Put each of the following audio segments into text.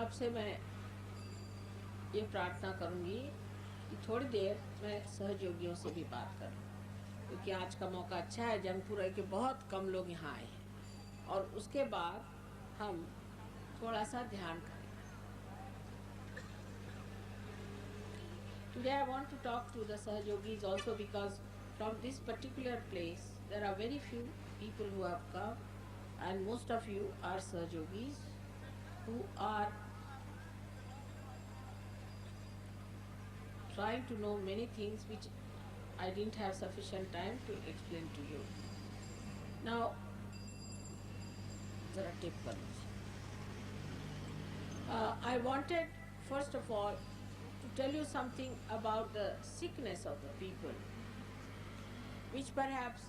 आपसे मैं ये प्रार्थना करूंगी कि थोड़ी देर मैं सहयोगियों से भी बात करूं, क्योंकि आज का मौका अच्छा है। जंगपुर के बहुत कम लोग यहाँ आए हैं और उसके बाद हम थोड़ा सा ध्यान करें। Today I want to talk to the Sahayogis also because from this particular place there are very few people who have come, and most of you are Sahayogis who are trying to know many things which I didn't have sufficient time to explain to you. Now, zara tape kar लीजिए। I wanted first of all to tell you something about the sickness of the people, which perhaps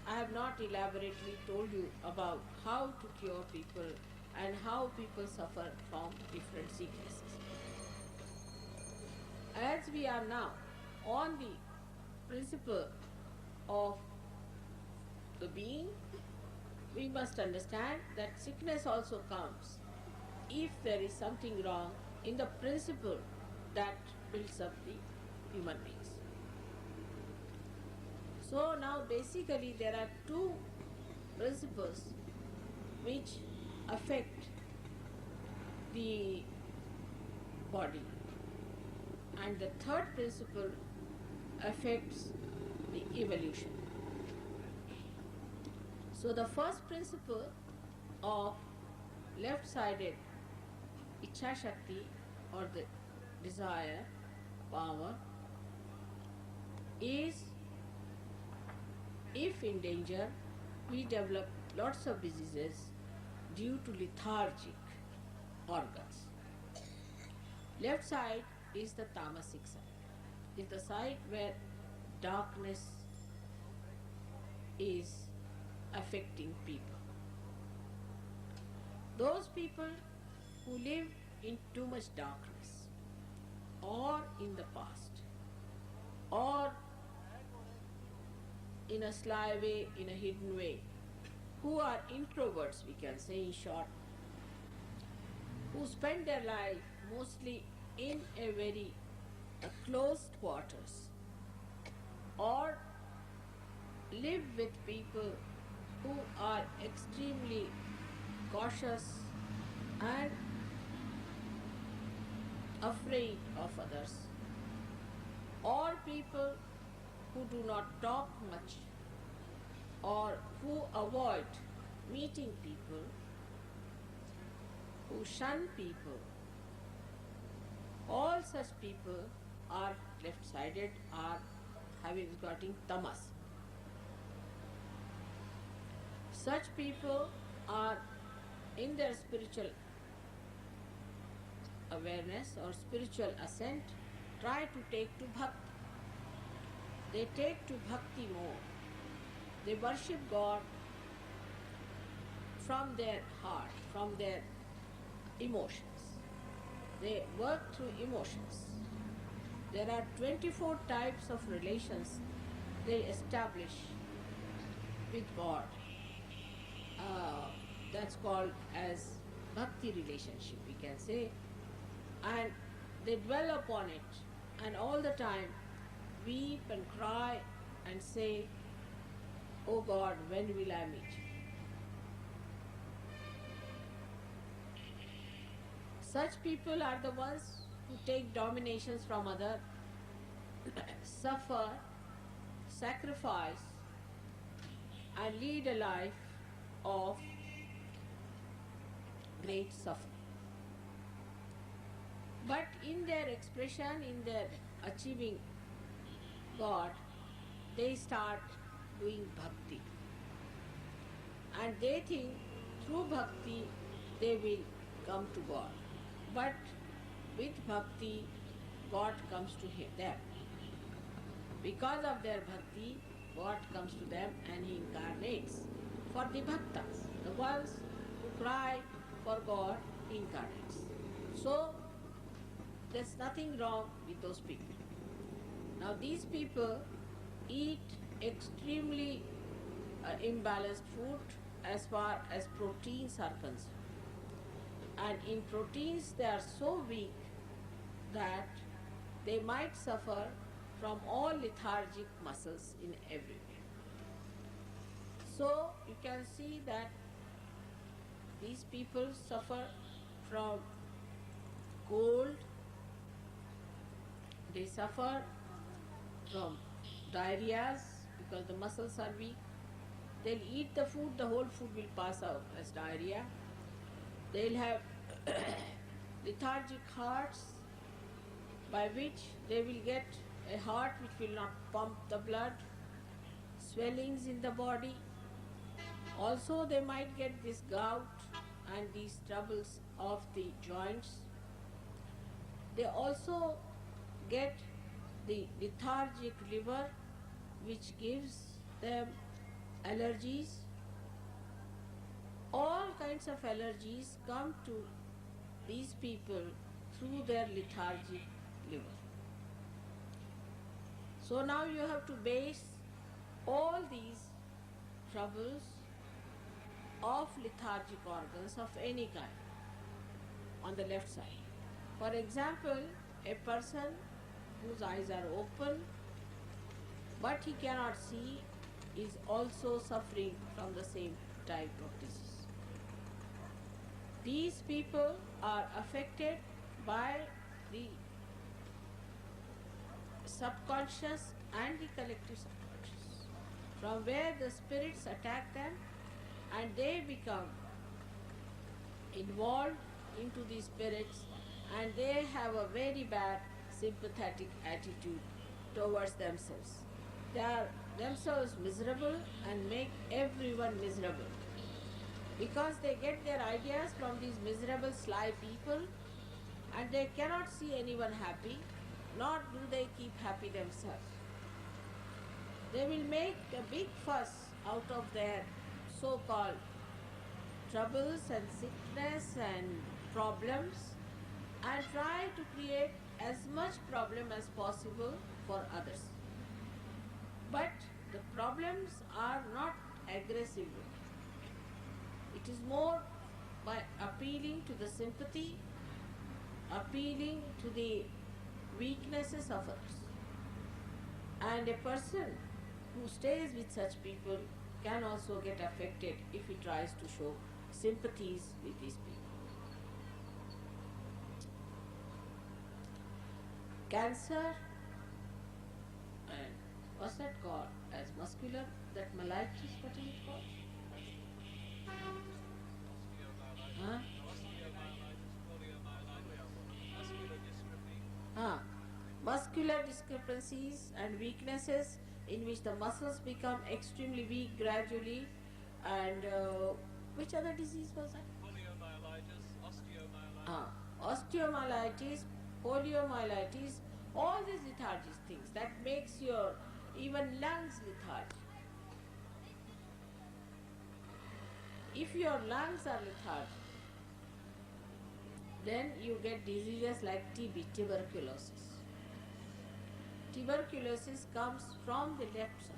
I have not elaborately told you about how to cure people and how people suffer from different sicknesses. As we are now on the principle of the being, we must understand that sickness also comes if there is something wrong in the principle that builds up the human beings. So now basically there are two principles which affect the body, and the third principle affects the evolution. So the first principle of left-sided Ichha Shakti or the desire, power, is if in danger we develop lots of diseases due to lethargic organs. Left side is the tamasic side, is the side where darkness is affecting people. Those people who live in too much darkness, or in the past, or in a sly way, in a hidden way, who are introverts, we can say in short, who spend their life mostly in a very closed quarters, or live with people who are extremely cautious and afraid of others, or people who do not talk much, or who avoid meeting people, who shun people. All such people are left-sided, are getting tamas. Such people are in their spiritual awareness or spiritual ascent, try to take to bhakti. They take to bhakti more. They worship God from their heart, from their emotions. They work through emotions. There are 24 types of relations they establish with God. That's called as bhakti relationship, we can say. And they dwell upon it, and all the time weep and cry and say, "Oh God, when will I meet you?" Such people are the ones who take dominations from others, suffer, sacrifice, and lead a life of great suffering. But in their expression, in their achieving God, they start doing bhakti. And they think through bhakti they will come to God. But with bhakti, God comes to them. Because of their bhakti, God comes to them and He incarnates. For the bhaktas, the ones who cry for God, He incarnates. So, there's nothing wrong with those people. Now these people eat extremely imbalanced food as far as proteins are concerned. And in proteins they are so weak that they might suffer from all lethargic muscles in everywhere. So you can see that these people suffer from cold, they suffer from diarrheas because the muscles are weak. They'll eat the food, the whole food will pass out as diarrhea. They'll have lethargic hearts, by which they will get a heart which will not pump the blood, swellings in the body. Also they might get this gout and these troubles of the joints. They also get the lethargic liver, which gives them allergies. All kinds of allergies come to these people through their lethargic liver. So now you have to base all these troubles of lethargic organs of any kind on the left side. For example, a person whose eyes are open but he cannot see is also suffering from the same type of disease. These people are affected by the subconscious and the collective subconscious, from where the spirits attack them and they become involved into these spirits and they have a very bad sympathetic attitude towards themselves. They are themselves miserable and make everyone miserable, because they get their ideas from these miserable, sly people and they cannot see anyone happy, nor do they keep happy themselves. They will make a big fuss out of their so-called troubles and sickness and problems and try to create as much problem as possible for others. But the problems are not aggressive. It is more by appealing to the sympathy, appealing to the weaknesses of others. And a person who stays with such people can also get affected if he tries to show sympathies with these people. Cancer, and what's that called? As muscular, that myelitis, what is it called? Huh? Muscular discrepancies and weaknesses in which the muscles become extremely weak gradually, and which other disease was that? Osteomyelitis, poliomyelitis, all these lethargic things that makes your even lungs lethargic. If your lungs are lethargic, then you get diseases like TB, tuberculosis. Tuberculosis comes from the left side.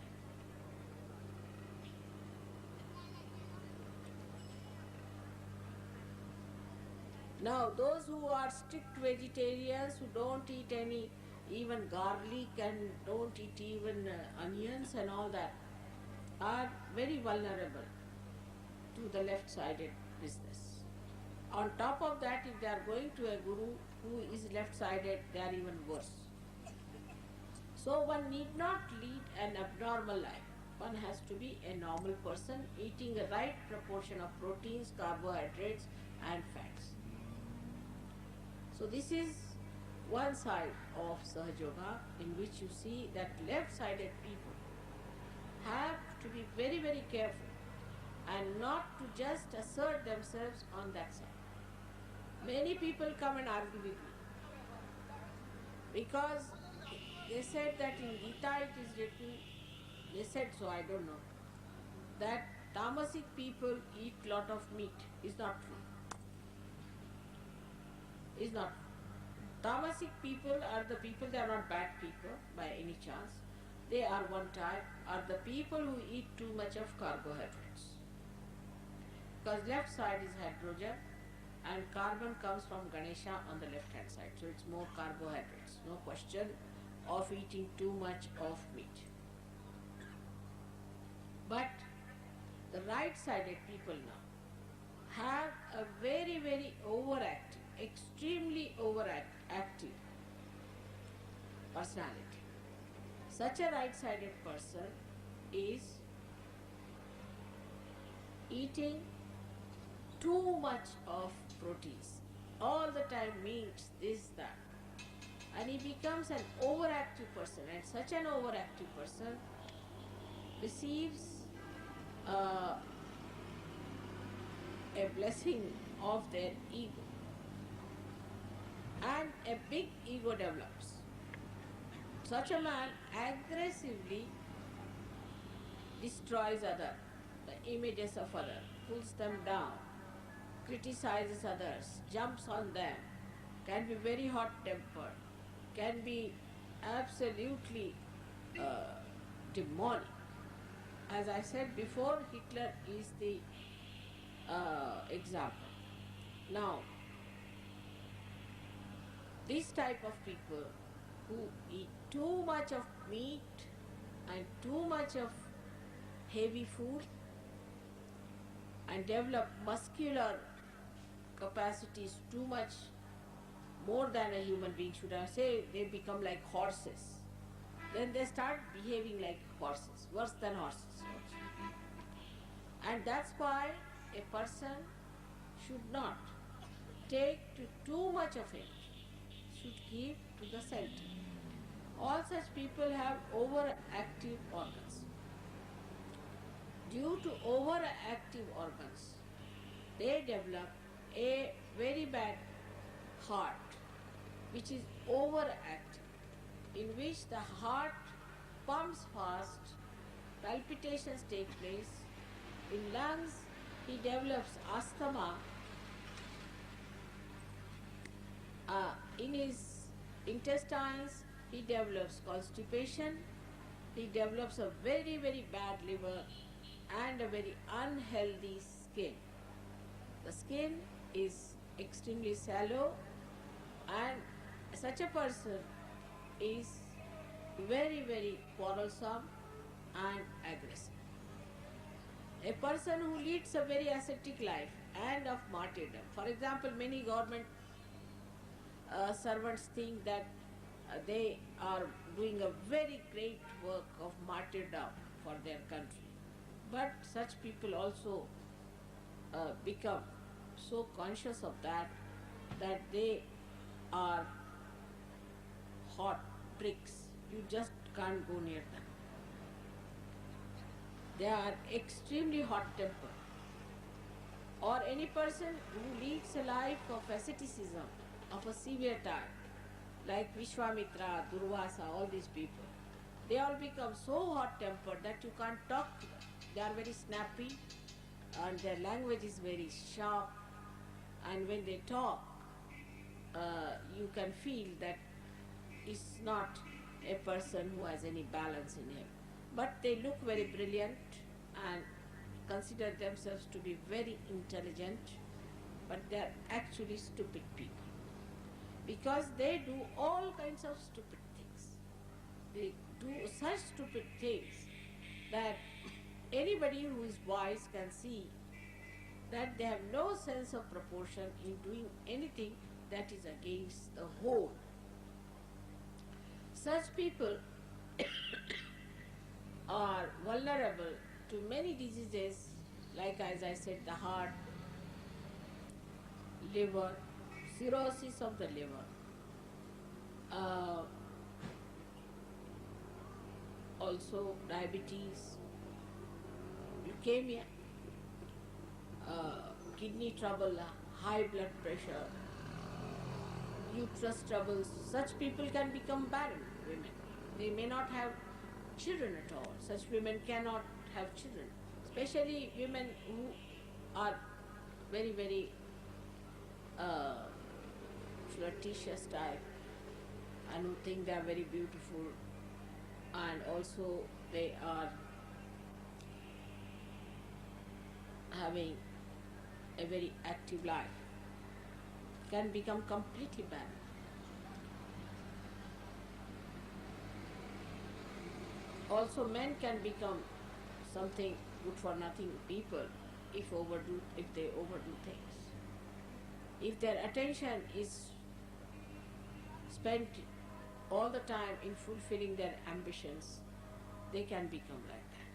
Now, those who are strict vegetarians, who don't eat any, even garlic and don't eat even onions and all that, are very vulnerable to the left-sided business. On top of that, if they are going to a guru who is left-sided, they are even worse. So one need not lead an abnormal life. One has to be a normal person, eating a right proportion of proteins, carbohydrates and fats. So this is one side of Sahaja Yoga, in which you see that left-sided people have to be very, very careful and not to just assert themselves on that side. Many people come and argue with me because they said that in Gita it is written, they said so, I don't know, that tamasic people eat lot of meat. Is not true. Is not true. Tamasic people are the people, they are not bad people by any chance. They are one type, are the people who eat too much of carbohydrates. Because left side is hydrogen and carbon comes from Ganesha on the left hand side. So it's more carbohydrates. No question of eating too much of meat. But the right-sided people now have a very, very overactive, extremely overactive personality. Such a right-sided person is eating too much of proteins, all the time meats, this, that. And he becomes an overactive person, and such an overactive person receives a blessing of their ego, and a big ego develops. Such a man aggressively destroys other, the images of others, pulls them down, criticizes others, jumps on them, can be very hot-tempered, can be absolutely demonic. As I said before, Hitler is the example. Now, this type of people who eat too much of meat and too much of heavy food and develop muscular capacities too much, more than a human being should have. Say they become like horses, then they start behaving like horses, worse than horses also. And that's why a person should not take too much of it, should keep to the center. All such people have overactive organs. Due to overactive organs, they develop a very bad heart, which is overactive, in which the heart pumps fast, palpitations take place. In lungs, he develops asthma. In his intestines, he develops constipation. He develops a very, very bad liver and a very unhealthy skin. The skin is extremely shallow, and such a person is very, very quarrelsome and aggressive. A person who leads a very ascetic life and of martyrdom. For example, many government servants think that they are doing a very great work of martyrdom for their country. But such people also become so conscious of that they are hot bricks. You just can't go near them. They are extremely hot-tempered. Or any person who leads a life of asceticism, of a severe type, like Vishwamitra, Durvasa, all these people, they all become so hot-tempered that you can't talk to them. They are very snappy, and their language is very sharp, and when they talk, you can feel that it's not a person who has any balance in him. But they look very brilliant and consider themselves to be very intelligent, but they are actually stupid people. Because they do all kinds of stupid things. They do such stupid things that anybody who is wise can see that they have no sense of proportion in doing anything that is against the whole. Such people are vulnerable to many diseases, like as I said, the heart, liver, cirrhosis of the liver, also diabetes, leukemia, kidney trouble, high blood pressure, uterus troubles. Such people can become barren women. They may not have children at all. Such women cannot have children, especially women who are very, very flirtatious type and who think they are very beautiful, and also they are having a very active life. can become completely barren. Also, men can become something good for nothing people if they overdo things. If their attention is spent all the time in fulfilling their ambitions, they can become like that.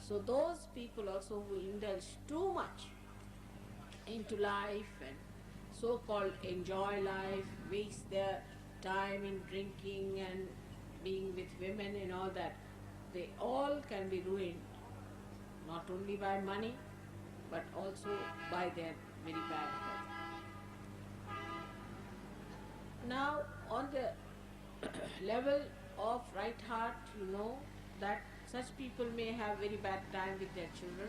So those people also who indulge too much into life and so-called enjoy life, waste their time in drinking and being with women and all that, they all can be ruined, not only by money, but also by their very bad health. Now, on the level of right heart, you know that such people may have very bad time with their children,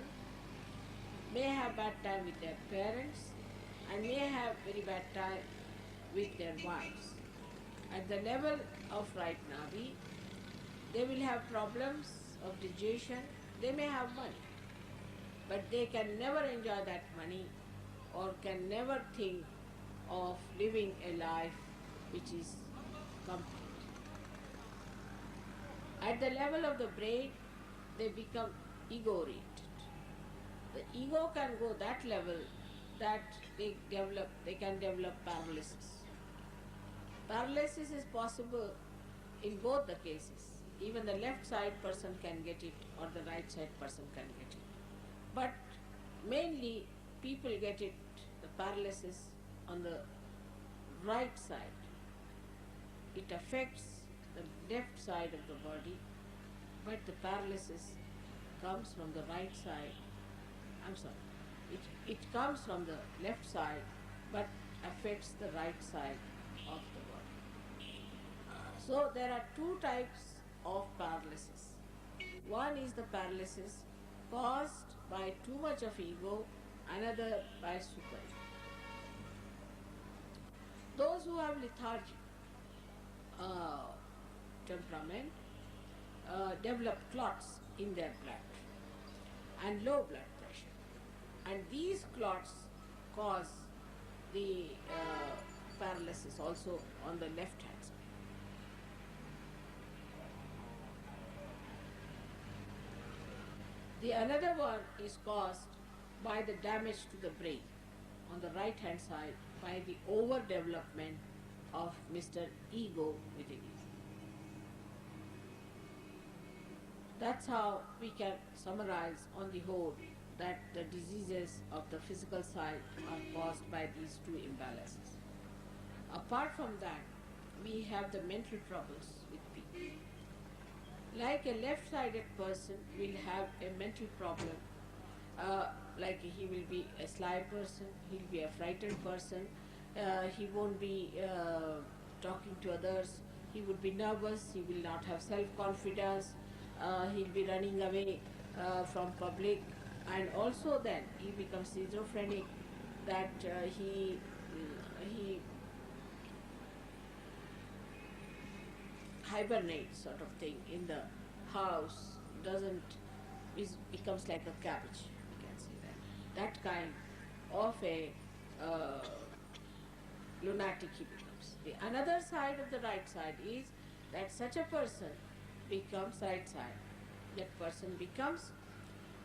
may have bad time with their parents, and may have very bad time with their wives. At the level of right nadi, they will have problems of digestion. They may have money, but they can never enjoy that money or can never think of living a life which is complete. At the level of the brain, they become ego-oriented. The ego can go that level that they can develop paralysis. Paralysis is possible in both the cases. Even the left side person can get it or the right side person can get it. But mainly people get it, the paralysis on the right side. It affects the left side of the body, but the paralysis comes from the right side. It comes from the left side, but affects the right side of the body. So there are two types of paralysis. One is the paralysis caused by too much of ego, another by super ego. Those who have lethargic temperament develop clots in their blood and low blood pressure, and these clots cause the paralysis also on the left hand side. The another one is caused by the damage to the brain on the right hand side by the overdevelopment of Mr. Ego within you. That's how we can summarize on the whole that the diseases of the physical side are caused by these two imbalances. Apart from that, we have the mental troubles with people. Like a left-sided person will have a mental problem, like he will be a sly person, he'll be a frightened person, he won't be talking to others, he would be nervous, he will not have self-confidence, he'll be running away from public, and also then he becomes schizophrenic, that he hibernates sort of thing in the house, becomes like a cabbage, you can say that. That kind of a lunatic he becomes. The another side of the right side is that such a person becomes right side. That person becomes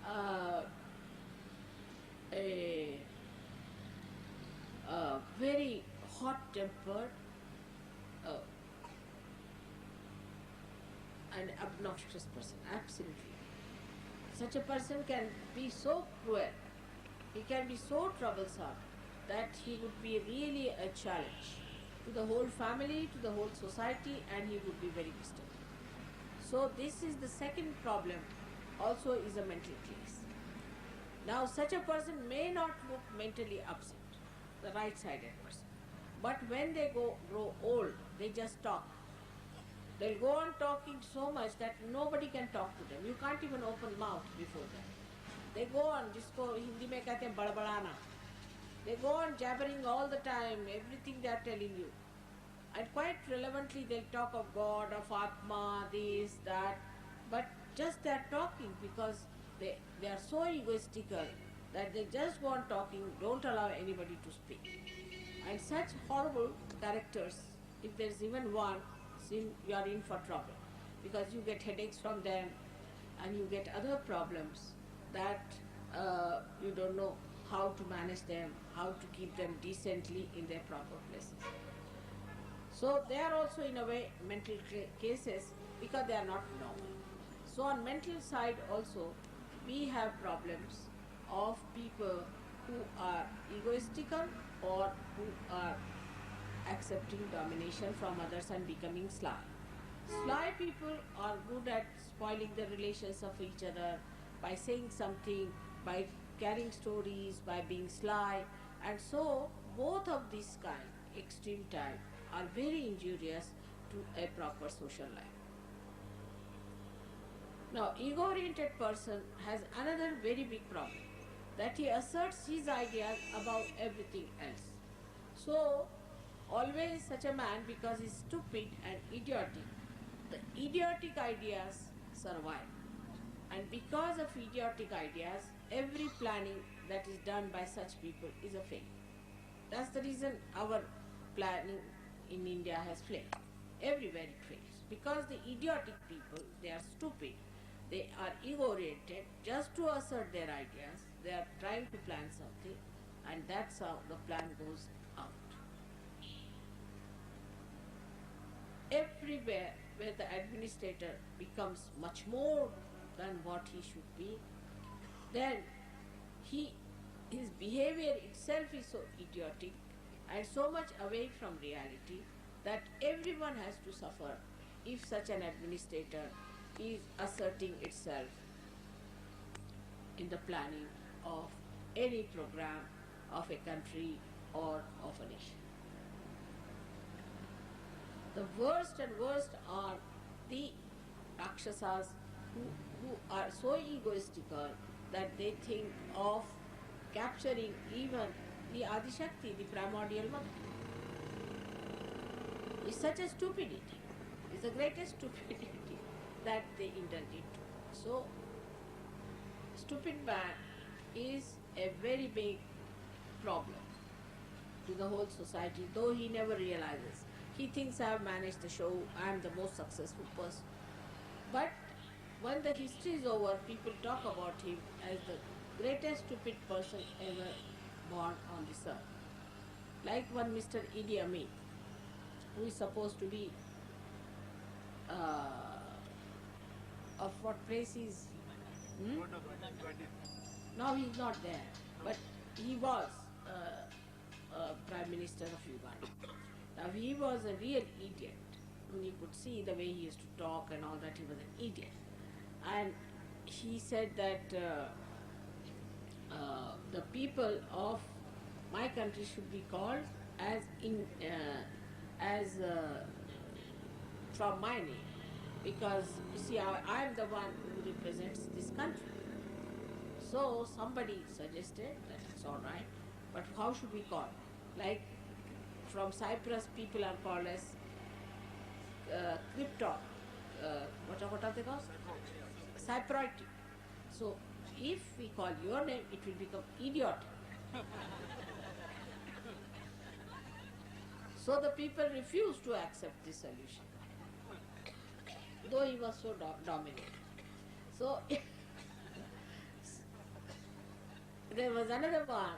a very hot-tempered and obnoxious person, absolutely. Such a person can be so cruel, he can be so troublesome that he would be really a challenge to the whole family, to the whole society, and he would be very distant. So this is the second problem, also is a mental case. Now such a person may not look mentally upset, the right-sided person, but when they grow old, they just talk. They'll go on talking so much that nobody can talk to them. You can't even open mouth before them. They go on, jisko Hindi mein kehte hain badbadana. They go on jabbering all the time, everything they are telling you. And quite relevantly they'll talk of God, of Atma, this, that. But just they are talking because they are so egoistical that they just go on talking, don't allow anybody to speak. And such horrible characters, if there is even one, you are in for trouble, because you get headaches from them and you get other problems that you don't know how to manage them, how to keep them decently in their proper places. So they are also in a way mental cases because they are not normal. So on mental side also we have problems of people who are egoistical or who are accepting domination from others and becoming sly. Sly people are good at spoiling the relations of each other by saying something, by carrying stories, by being sly, and so both of these kind, extreme type, are very injurious to a proper social life. Now, ego-oriented person has another very big problem, that he asserts his ideas above everything else. So, always such a man, because he is stupid and idiotic, the idiotic ideas survive. And because of idiotic ideas, every planning that is done by such people is a failure. That's the reason our planning in India has failed. Everywhere it fails. Because the idiotic people, they are stupid, they are ego-oriented, just to assert their ideas, they are trying to plan something, and that's how the plan goes out. Everywhere where the administrator becomes much more than what he should be, then his behavior itself is so idiotic and so much away from reality that everyone has to suffer if such an administrator is asserting itself in the planning of any program of a country or of a nation. The worst and worst are the Rakshasas who are so egoistical that they think of capturing even the Adishakti, the primordial mother. It's such a stupidity. It's the greatest stupidity that they indulge into. So, stupid man is a very big problem to the whole society, though he never realizes. He thinks I have managed the show, I am the most successful person. But when the history is over, people talk about him as the greatest stupid person ever born on this earth. Like one Mr. Idi Amin, who is supposed to be of what place is? Now he is not there, but he was Prime Minister of Uganda. Now he was a real idiot. When you could see the way he used to talk and all that, he was an idiot. And he said that the people of my country should be called from my name, because you see I am the one who represents this country. So somebody suggested that it's all right, but how should we call? Like from Cyprus, people are called as Krypton. What are they called? Cypriot. So if we call your name, it will become idiot. So the people refused to accept this solution, though he was so dominant. So there was another one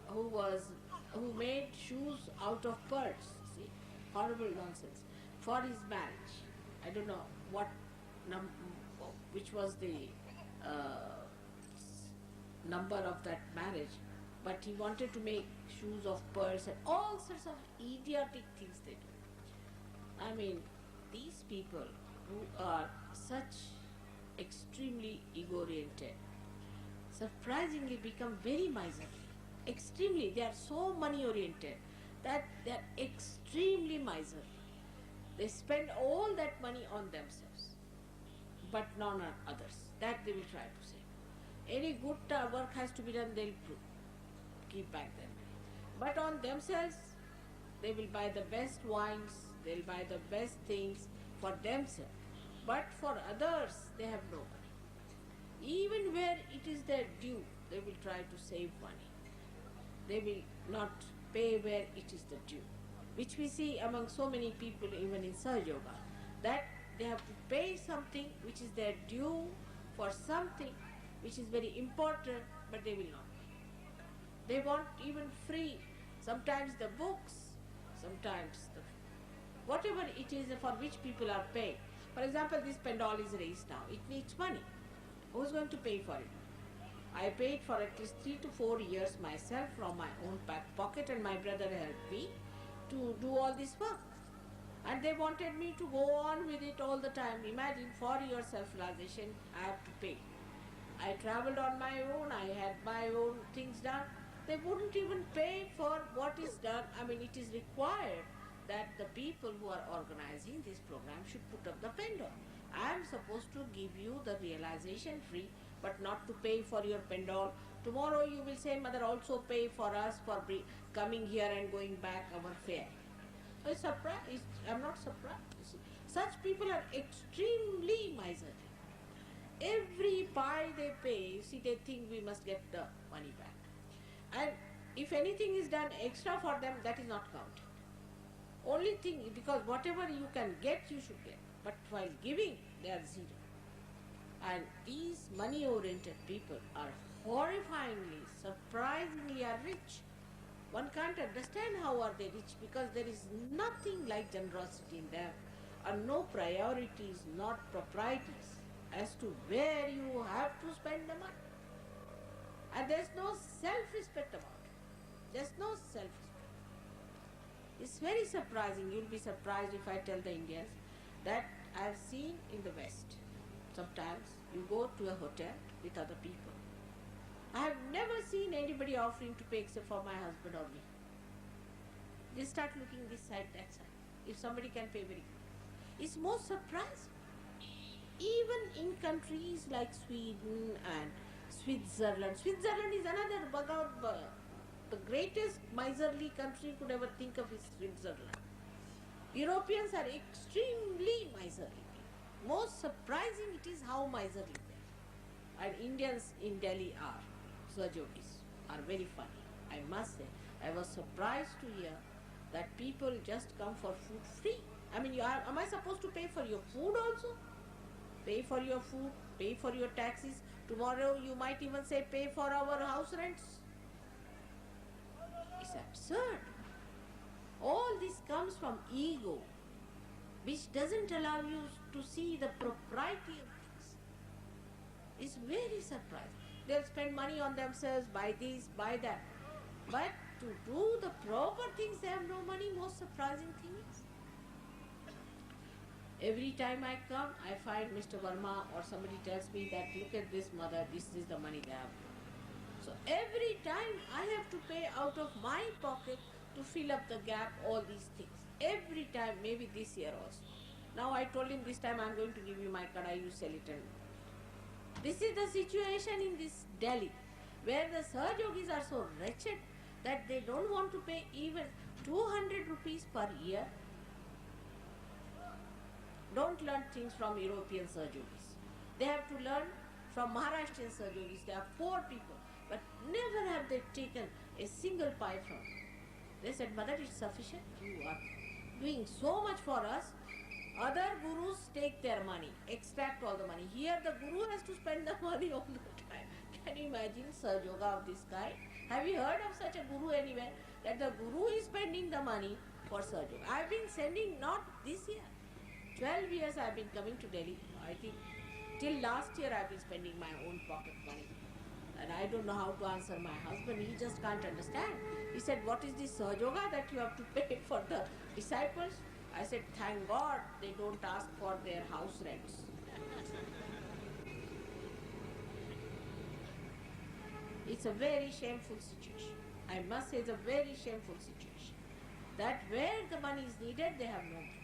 who made shoes out of pearls. See, horrible nonsense, for his marriage. I don't know which was the number of that marriage, but he wanted to make shoes of pearls and all sorts of idiotic things they do. I mean, these people who are such extremely ego-oriented surprisingly become very miserly. Extremely, they are so money-oriented that they are extremely miserly. They spend all that money on themselves, but not on others. That they will try to save. Any good work has to be done, they'll keep back their money. But on themselves, they will buy the best wines, they'll buy the best things for themselves. But for others, they have no money. Even where it is their due, they will try to save money. They will not pay where it is the due, which we see among so many people even in Sahaja Yoga, that they have to pay something which is their due for something which is very important, but they will not pay. They want even free, sometimes the books, sometimes the whatever it is for which people are paying. For example, this pendal is raised now. It needs money. Who is going to pay for it? I paid for at least 3 to 4 years myself from my own pocket, and my brother helped me to do all this work. And they wanted me to go on with it all the time. Imagine, for your self-realization, I have to pay. I traveled on my own, I had my own things done. They wouldn't even pay for what is done. I mean, it is required that the people who are organizing this program should put up the pendal. I am supposed to give you the realization free, but not to pay for your pendal. Tomorrow you will say, Mother, also pay for us for coming here and going back our fare. So it's surprised. I'm not surprised. You see. Such people are extremely miserly. Every pie they pay, you see, they think we must get the money back. And if anything is done extra for them, that is not counted. Only thing, because whatever you can get, you should get. But while giving, they are zero. And these money-oriented people are horrifyingly, surprisingly are rich. One can't understand how are they rich, because there is nothing like generosity in them, and no priorities, not proprieties as to where you have to spend the money. And there's no self-respect about it. There's no self-respect. It's very surprising. You'll be surprised if I tell the Indians that I've seen in the West. Sometimes you go to a hotel with other people. I have never seen anybody offering to pay except for my husband or me. They start looking this side, that side. If somebody can pay, very good. It's most surprising. Even in countries like Sweden and Switzerland. Switzerland is another the greatest miserly country could ever think of is Switzerland. Europeans are extremely miserly. Most surprising it is how miserly they are. And Indians in Delhi are. Swajogis are very funny. I must say, I was surprised to hear that people just come for food free. I mean, am I supposed to pay for your food also? Pay for your food, pay for your taxes. Tomorrow you might even say pay for our house rents. It's absurd. All this comes from ego, which doesn't allow you to see the propriety of things. It's very surprising. They'll spend money on themselves, buy this, buy that. But to do the proper things, they have no money. Most surprising thing is, every time I come, I find Mr. Verma or somebody tells me that, look at this, mother, this is the money they have. So every time I have to pay out of my pocket to fill up the gap, all these things. Every time, maybe this year also. Now I told him this time I'm going to give you my kada, you sell it. And this is the situation in this Delhi, where the Sahaja Yogis are so wretched that they don't want to pay even 200 rupees per year. Don't learn things from European Sahaja Yogis. They have to learn from Maharashtrian Sahaja Yogis. They are poor people, but never have they taken a single pie from them. They said, Mother, it's sufficient. You are doing so much for us. Other gurus take their money, extract all the money. Here the guru has to spend the money all the time. Can you imagine Sahaja Yoga of this kind? Have you heard of such a guru anywhere? That the guru is spending the money for Sahaja Yoga. I've been sending, not this year. 12 years I've been coming to Delhi. I think till last year I've been spending my own pocket money. And I don't know how to answer my husband. He just can't understand. He said, what is this Sahaja Yoga that you have to pay for the disciples? I said, thank God they don't ask for their house rents. It's a very shameful situation. I must say it's a very shameful situation. That where the money is needed, they have no money.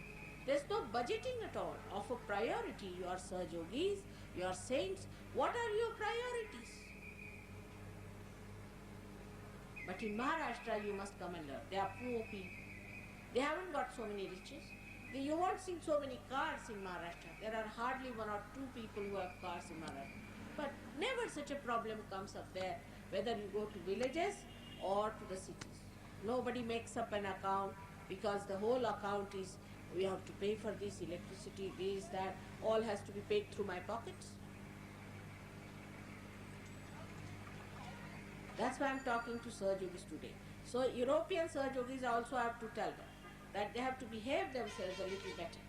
There's no budgeting at all of a priority. You are Sahaja Yogis, you are saints. What are your priorities? But in Maharashtra, you must come and learn. They are poor people. They haven't got so many riches. You won't see so many cars in Maharashtra. There are hardly 1 or 2 people who have cars in Maharashtra. But never such a problem comes up there, whether you go to villages or to the cities. Nobody makes up an account because the whole account is, we have to pay for this, electricity, this, that, all has to be paid through my pockets. That's why I'm talking to Sahaj Yogis today. So European Sahaj Yogis also have to tell them that they have to behave themselves a little better.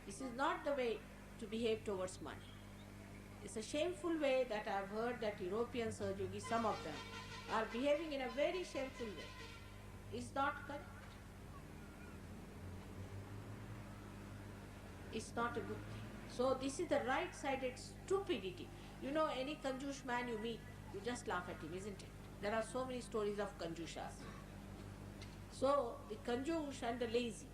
This is not the way to behave towards money. It's a shameful way that I've heard that European Sahaj Yogis, some of them, are behaving in a very shameful way. It's not correct. It's not a good thing. So this is the right-sided stupidity. You know, any Kanjush man you meet, you just laugh at him, isn't it? There are so many stories of Kanjushas. So, the Kanjush and the lazy,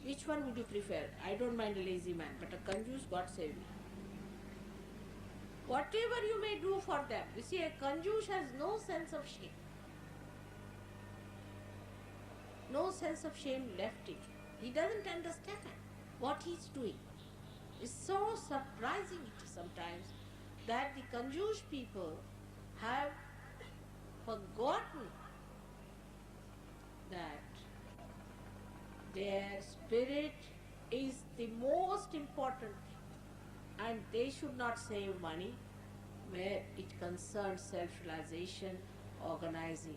which one would you prefer? I don't mind a lazy man, but a Kanjush, God save me. Whatever you may do for them, you see, a Kanjush has no sense of shame. No sense of shame left in him. He doesn't understand what he's doing. It's so surprising sometimes that the Kanjush people have forgotten that their spirit is the most important thing, and they should not save money where it concerns self-realization, organizing.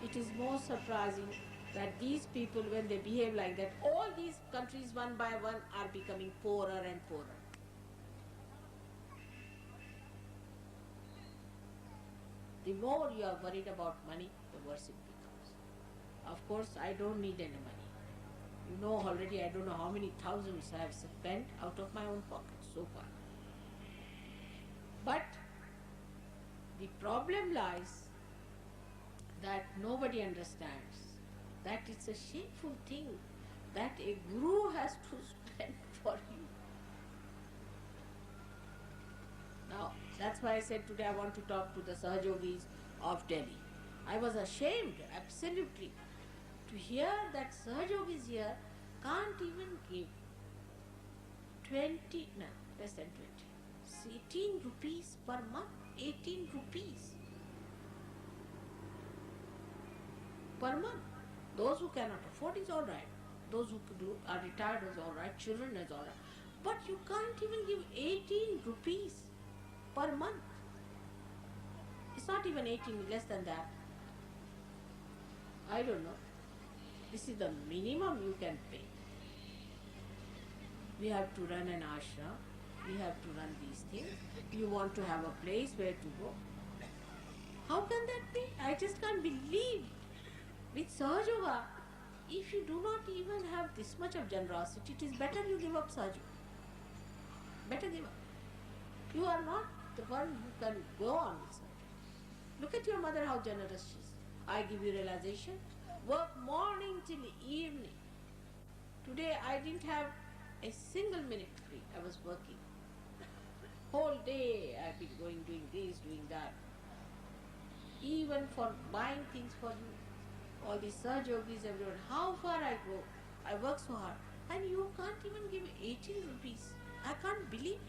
It is most surprising that these people, when they behave like that, all these countries one by one are becoming poorer and poorer. The more you are worried about money, the worse it becomes. Of course, I don't need any money. You know already, I don't know how many thousands I have spent out of my own pocket so far. But the problem lies that nobody understands that it's a shameful thing that a guru has to spend for you. Now, that's why I said today I want to talk to the Sahaj Yogis of Delhi. I was ashamed, absolutely, to hear that Sahaj Yogis here can't even give 20, no, less than 20, 18 rupees per month, 18 rupees per month. Those who cannot afford is alright. Those who are retired is alright, children is alright. But you can't even give 18 rupees per month. It's not even 18, less than that. I don't know. This is the minimum you can pay. We have to run an ashram. We have to run these things. You want to have a place where to go. How can that be? I just can't believe. With Sahaj Yoga, if you do not even have this much of generosity, it is better you give up Sahaj Yoga. Better give up. You are not the one who can go on with Sahaj Yoga. Look at your mother, how generous she is. I give you realization. Work morning till evening. Today I didn't have a single minute free. I was working. Whole day I've been doing this, doing that. Even for buying things for you. All these Sahaj Yogis, everyone, how far I go, I work so hard, and you can't even give 18 rupees. I can't believe it.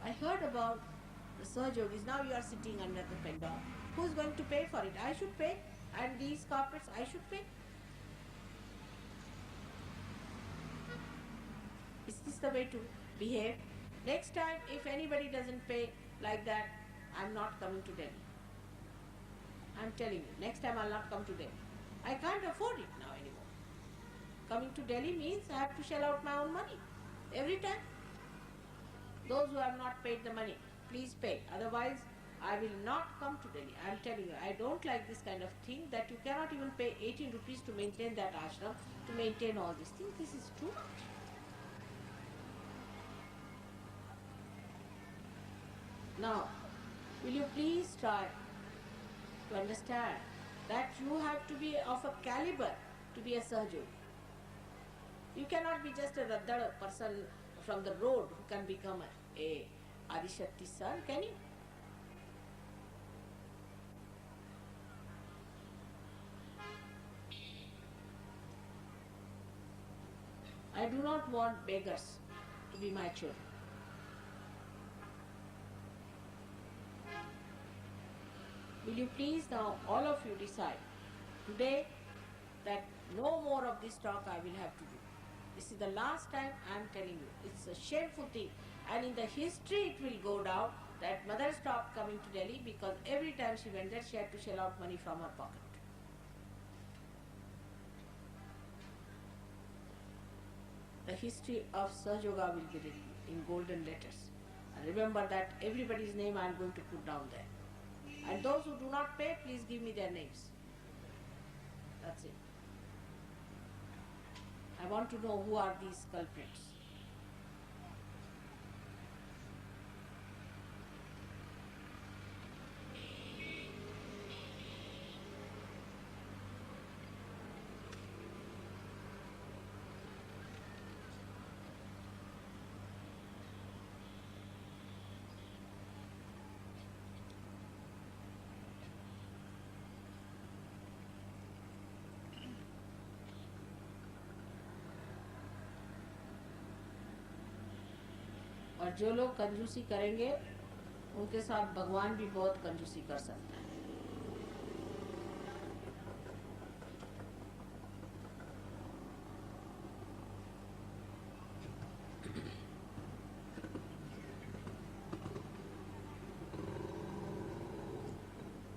I heard about the Sahaj Yogis, now you are sitting under the pendant. Who is going to pay for it? I should pay, and these carpets, I should pay. Is this the way to behave? Next time, if anybody doesn't pay like that, I'm not coming to Delhi. I'm telling you, next time I'll not come to Delhi. I can't afford it now anymore. Coming to Delhi means I have to shell out my own money every time. Those who have not paid the money, please pay. Otherwise, I will not come to Delhi. I'm telling you, I don't like this kind of thing that you cannot even pay 18 rupees to maintain that ashram, to maintain all these things. This is too much. Now, will you please try to understand that you have to be of a caliber to be a Sahaj Yogi. You cannot be just a Raddada person from the road who can become a Adi Shakti son, can you? I do not want beggars to be my children. Will you please now all of you decide today that no more of this talk I will have to do. This is the last time I am telling you. It's a shameful thing. And in the history it will go down that mother stopped coming to Delhi because every time she went there she had to shell out money from her pocket. The history of Sahajoga will be written in golden letters. And remember that everybody's name I am going to put down there. And those who do not pay, please give me their names. That's it. I want to know who are these culprits. और जो लोग कंजूसी करेंगे उनके साथ भगवान भी बहुत कंजूसी कर सकता है.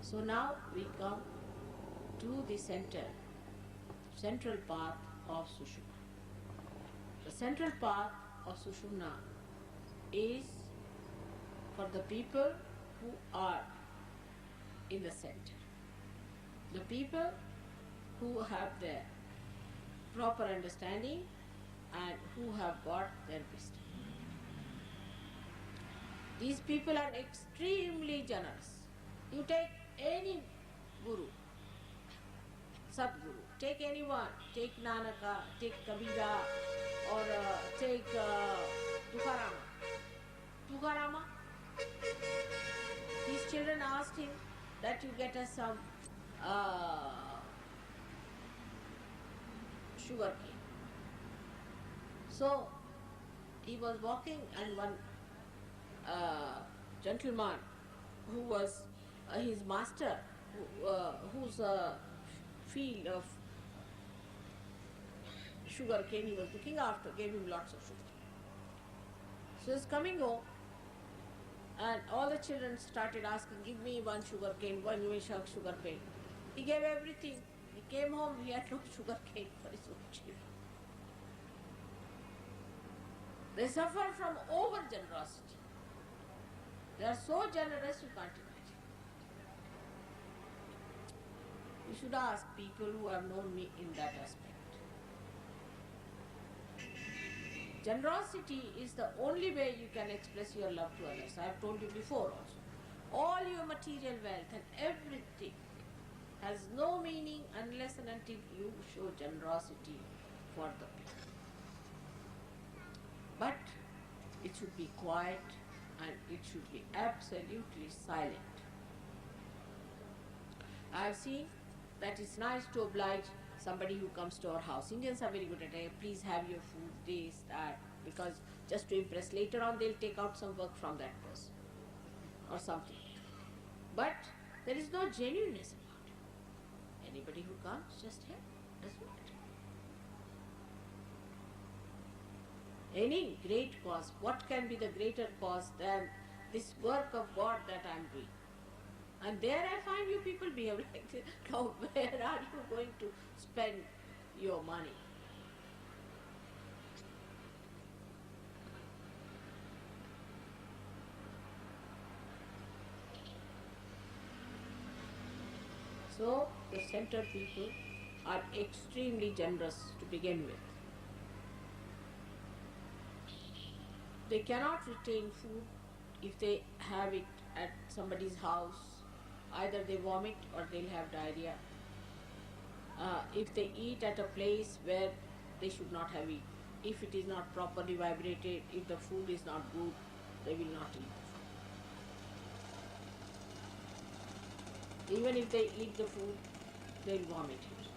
So now we come to the central path of Sushumna. The central path of Sushumna is for the people who are in the center. The people who have their proper understanding and who have got their wisdom. These people are extremely generous. You take any guru, Sadguru, take anyone, take Nanaka, take Kabira, or take Tukarama. Tukarama, his children asked him that you get us some sugar cane. So he was walking and one gentleman who was his master, whose field of sugar cane he was looking after, gave him lots of sugar. So he's coming home and all the children started asking, give me one sugar cane, one sugar cane. He gave everything. He came home, he had no sugar cane for his own children. They suffer from over generosity. They are so generous you can't imagine. You should ask people who have known me in that aspect. Generosity is the only way you can express your love to others. I have told you before also. All your material wealth and everything has no meaning unless and until you show generosity for the people. But it should be quiet and it should be absolutely silent. I have seen that it's nice to oblige somebody who comes to our house. Indians are very good at it. Please have your food, this, that, because just to impress. Later on they'll take out some work from that person or something. But there is no genuineness about it. Anybody who comes, just help. Doesn't matter. Any great cause, what can be the greater cause than this work of God that I am doing? And there I find you people behave like this. Now where are you going to spend your money? So the center people are extremely generous to begin with. They cannot retain food if they have it at somebody's house. Either they vomit or they'll have diarrhea. If they eat at a place where they should not have eaten, if it is not properly vibrated, if the food is not good, they will not eat the food. Even if they eat the food, they will vomit it.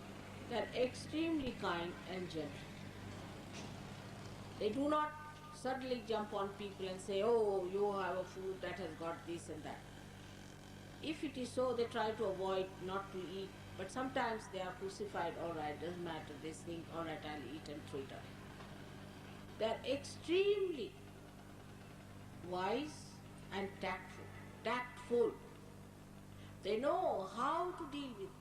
They are extremely kind and gentle. They do not suddenly jump on people and say, oh, you have a food that has got this and that. if it is so, they try to avoid not to eat, but sometimes they are crucified, alright, doesn't matter, they think, alright, I'll eat and throw it away. They are extremely wise and tactful. They know how to deal with people.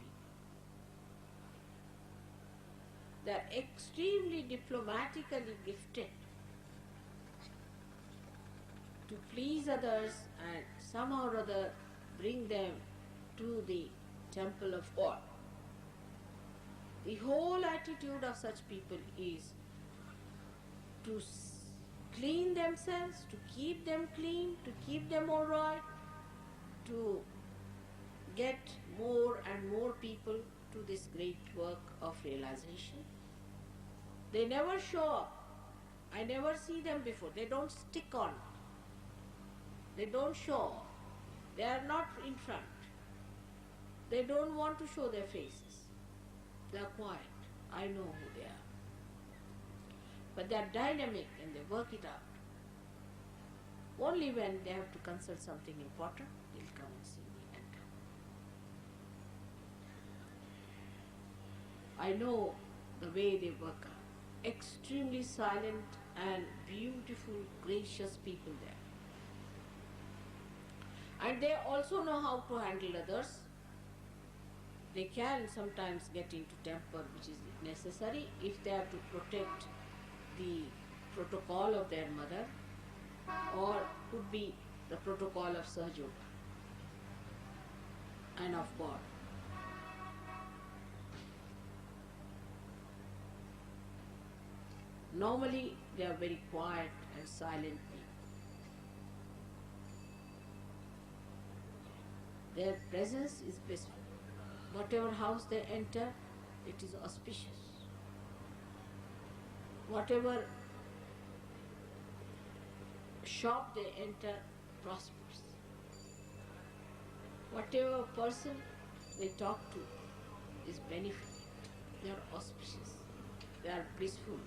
They are extremely diplomatically gifted to please others and somehow or other bring them to the temple of God. The whole attitude of such people is to clean themselves, to keep them clean, to keep them all right, to get more and more people to this great work of realization. They never show up. I never see them before. They don't stick on. They don't show. They are not in front. They don't want to show their faces. They are quiet. I know who they are. But they are dynamic and they work it out. Only when they have to consult something important, they'll come and see me and come. I know the way they work out. Extremely silent and beautiful, gracious people there. And they also know how to handle others. They can sometimes get into temper, which is necessary if they have to protect the protocol of their mother, or could be the protocol of Sahaja and of God. Normally they are very quiet and silent people. Their presence is peaceful. Whatever house they enter, it is auspicious. Whatever shop they enter, prospers. Whatever person they talk to is benefiting. They are auspicious. They are blissful.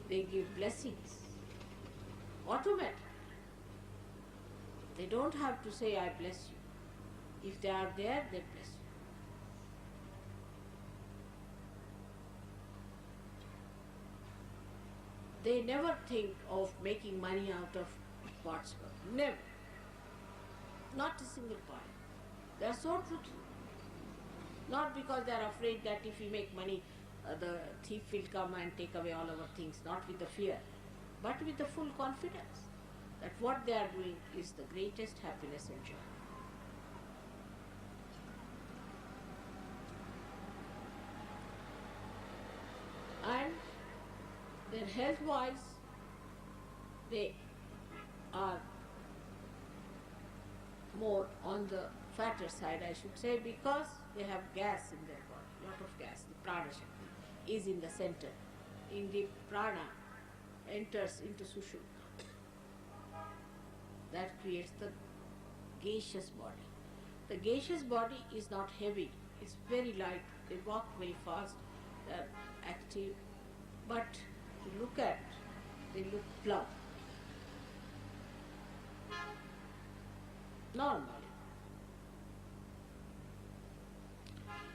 They give blessings. Automatic. They don't have to say, I bless you. If they are there, they bless you. They never think of making money out of parts. Never. Not a single point. They are so truthful. Not because they are afraid that if we make money, the thief will come and take away all our things. Not with the fear, but with the full confidence that what they are doing is the greatest happiness and joy. And then health-wise, they are more on the fatter side, I should say, because they have gas in their body, lot of gas. The prana shakti is in the center. In the prana enters into sushumna. That creates the gaseous body. The gaseous body is not heavy, it's very light. They walk very fast, they are active, but to look at, they look plump. Normally.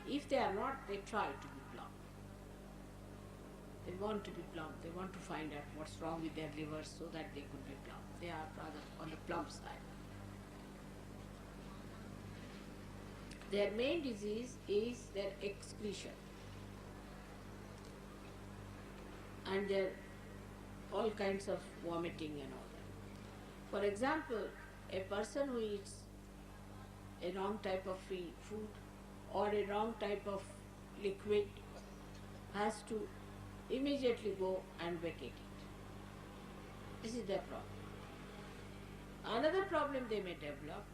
If they are not, they try to be plump. They want to be plump. They want to find out what's wrong with their liver so that they could be plump. They are rather on the plump side. Their main disease is their excretion. And their all kinds of vomiting and all that. For example, a person who eats a wrong type of food or a wrong type of liquid has to immediately go and vacate it. This is their problem. Another problem they may develop,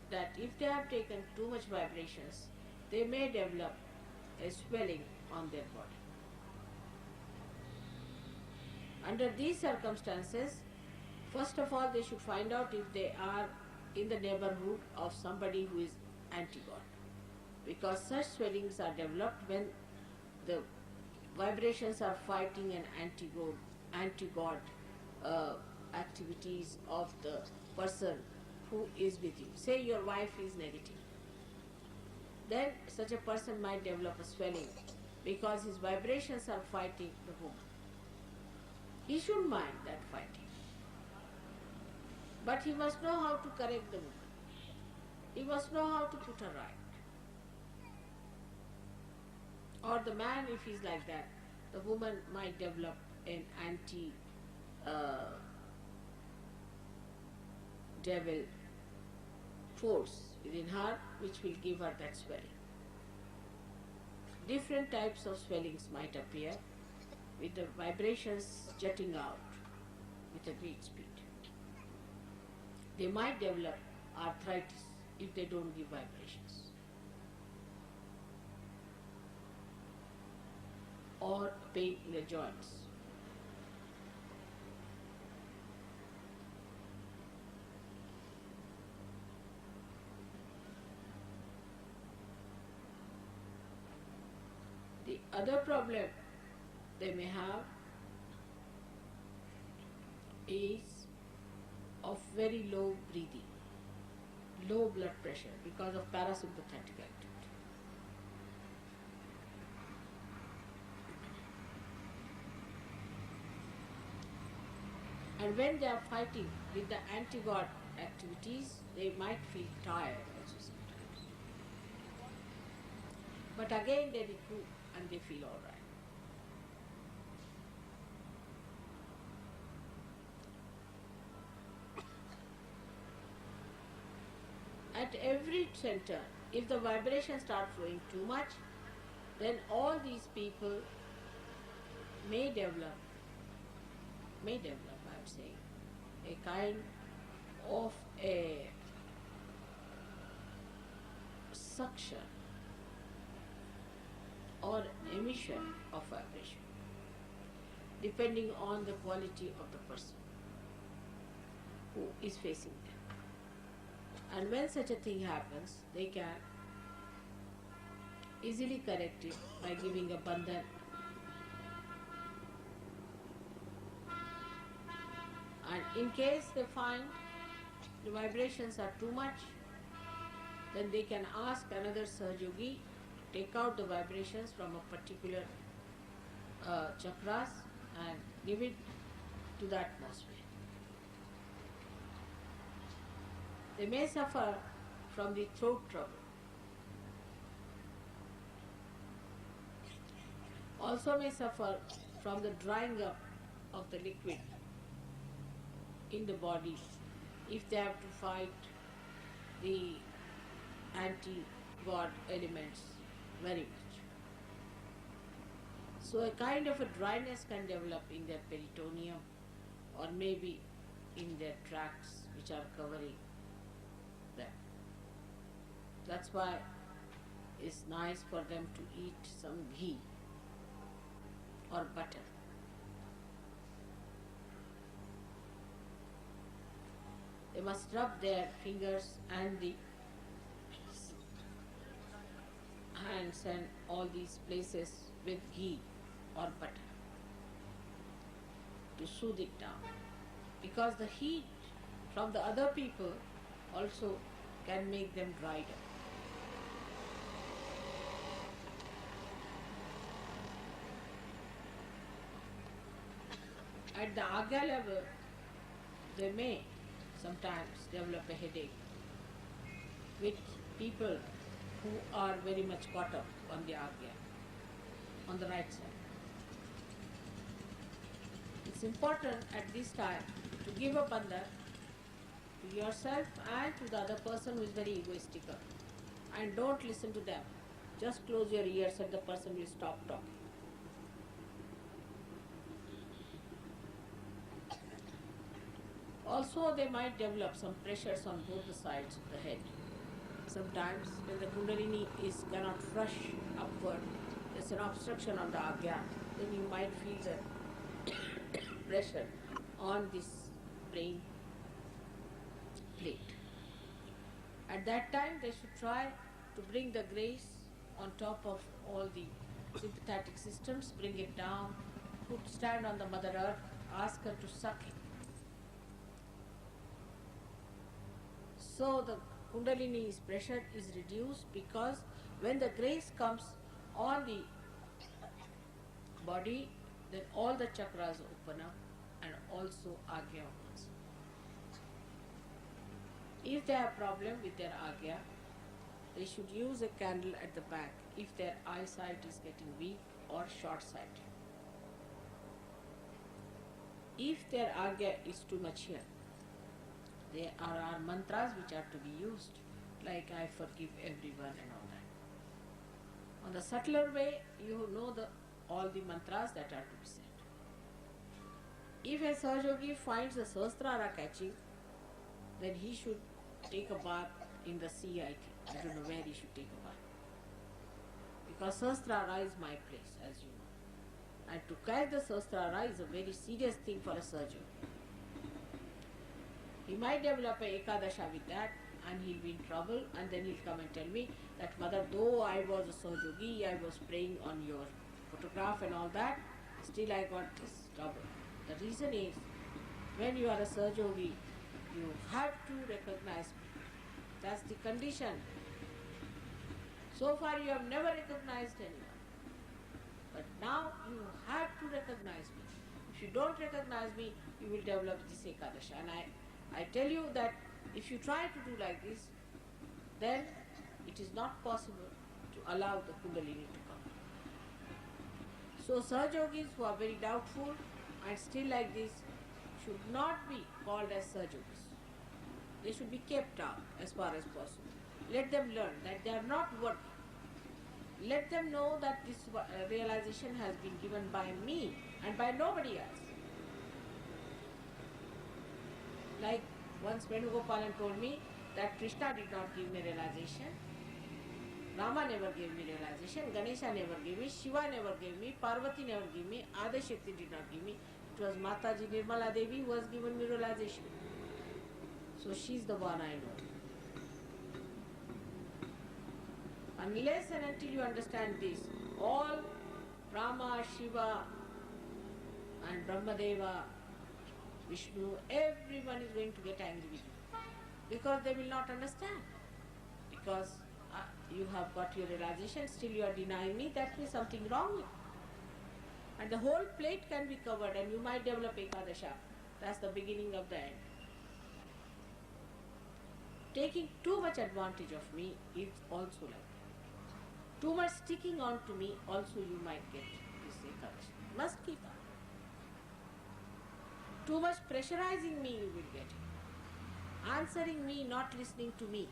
that if they have taken too much vibrations, they may develop a swelling on their body. Under these circumstances, first of all, they should find out if they are in the neighborhood of somebody who is anti-God. Because such swellings are developed when the vibrations are fighting an anti-God activities of the person who is with you. Say your wife is negative. Then such a person might develop a swelling because his vibrations are fighting the woman. He shouldn't mind that fighting. But he must know how to correct the woman. He must know how to put her right. Or the man, if he's like that, the woman might develop an anti-devil force within her, which will give her that swelling. Different types of swellings might appear with the vibrations jutting out with a great speed. They might develop arthritis if they don't give vibrations, or pain in the joints. The other problem they may have is of very low breathing, low blood pressure because of parasympathetic activity. And when they are fighting with the anti-God activities, they might feel tired also sometimes. But again they recruit and they feel all right. At every center, if the vibrations start flowing too much, then all these people may develop, I'm saying, a kind of a suction or emission of vibration, depending on the quality of the person who is facing them. And when such a thing happens, they can easily correct it by giving a bandhan. And in case they find the vibrations are too much, then they can ask another Sahajogi to take out the vibrations from a particular chakras and give it to the atmosphere. They may suffer from the throat trouble. Also may suffer from the drying up of the liquid in the body if they have to fight the anti-God elements very much. So a kind of a dryness can develop in their peritoneum or maybe in their tracts which are covering them. That's why it's nice for them to eat some ghee or butter. They must rub their fingers and the hands and all these places with ghee or butter to soothe it down. Because the heat from the other people also can make them dried up. At the agya level, they may sometimes develop a headache with people who are very much caught up on the agya, on the right side. It's important at this time to give a bandhan to yourself and to the other person who is very egoistical. And don't listen to them. Just close your ears and the person will stop talking. Also, they might develop some pressures on both the sides of the head. Sometimes when the Kundalini cannot rush upward, there's an obstruction on the agya, then you might feel the pressure on this brain plate. At that time, they should try to bring the grace on top of all the sympathetic systems, bring it down, stand on the Mother Earth, ask her to suck it. So the Kundalini's pressure is reduced because when the grace comes on the body, then all the chakras open up and also Agya opens. If they have problem with their Agya, they should use a candle at the back if their eyesight is getting weak or short-sighted. If their Agya is too much here, there are mantras which are to be used, like I forgive everyone and all that. On the subtler way, you know all the mantras that are to be said. If a Sahajogi finds the Sahasrara catching, then he should take a bath in the sea, I think. I don't know where he should take a bath. Because Sahasrara is my place, as you know. And to catch the Sahasrara is a very serious thing for a Sahajogi. He might develop a Ekadasha with that and he'll be in trouble, and then he'll come and tell me that, Mother, though I was a Sahajogi, I was praying on your photograph and all that, still I got this trouble. The reason is, when you are a Sahajogi, you have to recognize me. That's the condition. So far you have never recognized anyone. But now you have to recognize me. If you don't recognize me, you will develop this Ekadasha. And I tell you that if you try to do like this, then it is not possible to allow the Kundalini to come. So Sahajogis who are very doubtful and still like this should not be called as Sahajogis. They should be kept out as far as possible. Let them learn that they are not worthy. Let them know that this realization has been given by me and by nobody else. Like once Venugopalan told me that Krishna did not give me realization, Rama never gave me realization, Ganesha never gave me, Shiva never gave me, Parvati never gave me, Adi Shakti did not give me. It was Mataji Nirmala Devi who has given me realization. So she is the one I know. Unless and until you understand this, all Rama, Shiva and Brahmadeva, Vishnu, everyone is going to get angry with you. Because they will not understand. Because you have got your realization, still you are denying me, that means something wrong with you. And the whole plate can be covered and you might develop Ekadasha. That's the beginning of the end. Taking too much advantage of me is also like that. Too much sticking on to me, also you might get this Ekadasha. Must keep on. Too much pressurizing me, you will get it. Answering me, not listening to me.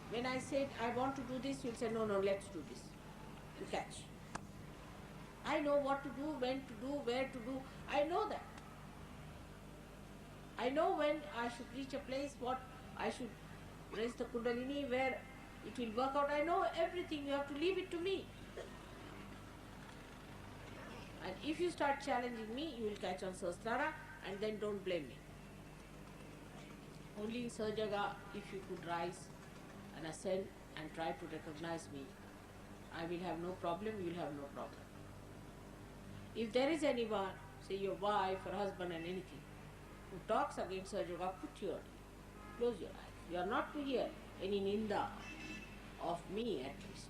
When I said, I want to do this, you'll say, no, let's do this. You catch. I know what to do, when to do, where to do. I know that. I know when I should reach a place, what I should raise the Kundalini, where it will work out. I know everything. You have to leave it to me. And if you start challenging me, you will catch on Sahasrara and then don't blame me. Only in Sahajaga, if you could rise and ascend and try to recognize me, I will have no problem, you will have no problem. If there is anyone, say your wife or husband and anything, who talks against Sahajaga, close your eyes. You are not to hear any ninda of me at least.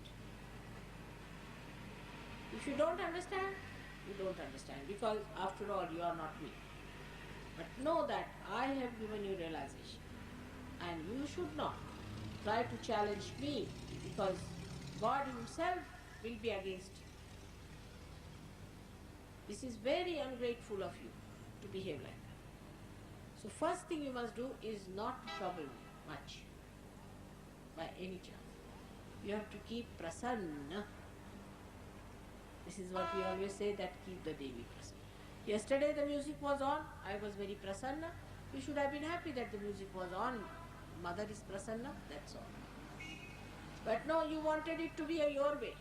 If you don't understand, you don't understand, because after all you are not me. But know that I have given you realization and you should not try to challenge me, because God himself will be against you. This is very ungrateful of you to behave like that. So first thing you must do is not to trouble me much by any chance. You have to keep prasanna. This is what we always say, that keep the Devi prasanna. Yesterday the music was on, I was very prasanna. You should have been happy that the music was on. Mother is prasanna, that's all. But no, you wanted it to be your way.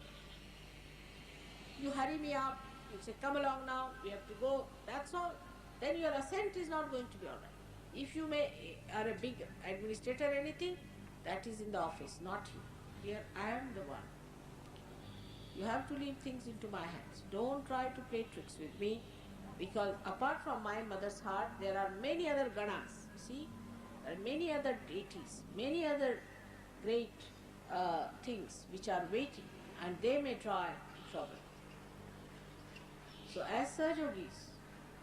You hurry me up, you say, come along now, we have to go, that's all. Then your ascent is not going to be alright. If you are a big administrator or anything, that is in the office, not here. Here I am the one. You have to leave things into my hands. Don't try to play tricks with me, because apart from my mother's heart, there are many other ganas. See, There are many other deities, many other great things which are waiting, and they may try to trouble. So as Sahajogis,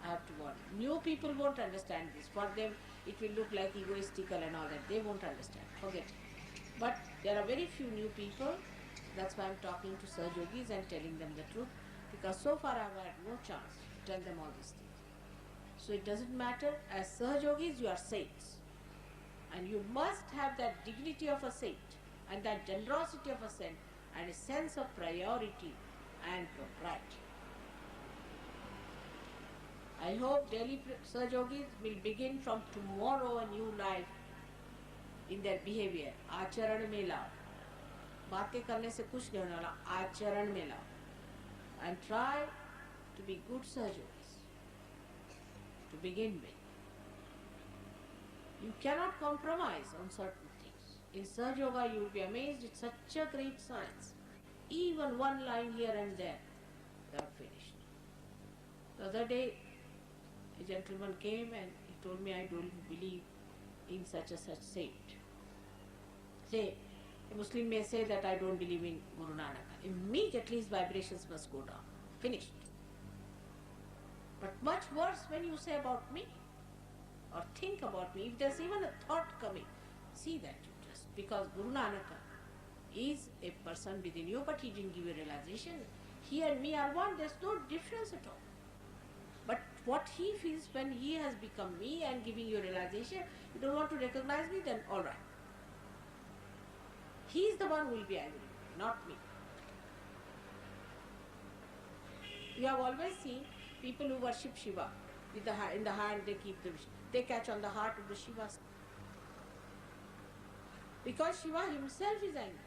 I have to warn. New people won't understand this. For them, it will look like egoistical and all that. They won't understand. Forget it. But there are very few new people. That's why I'm talking to Sahajogis and telling them the truth. Because so far I've had no chance to tell them all these things. So it doesn't matter. As Sahajogis, you are saints. And you must have that dignity of a saint and that generosity of a saint and a sense of priority and propriety. I hope Delhi Sahajogis will begin from tomorrow a new life in their behavior. आचरण में लाओ. बातें करने से कुछ नहीं होने वाला. आचरण में लाओ. And try to be good Sahajogis to begin with. You cannot compromise on certain things. In Sahajoga you will be amazed, it's such a great science. Even one line here and there, they are finished. The other day, a gentleman came and he told me, I don't believe in such a such saint. Say, a Muslim may say that I don't believe in Guru Nanak. Immediately his vibrations must go down. Finished. But much worse when you say about me or think about me. If there's even a thought coming, see that you just. Because Guru Nanak is a person within you, but he didn't give you realization. He and me are one. There's no difference at all. But what he feels when he has become me and giving you realization, you don't want to recognize me, then all right. He is the one who will be angry, not me. You have always seen people who worship Shiva. With in the hand they keep they catch on the heart of the Shiva. Because Shiva himself is angry.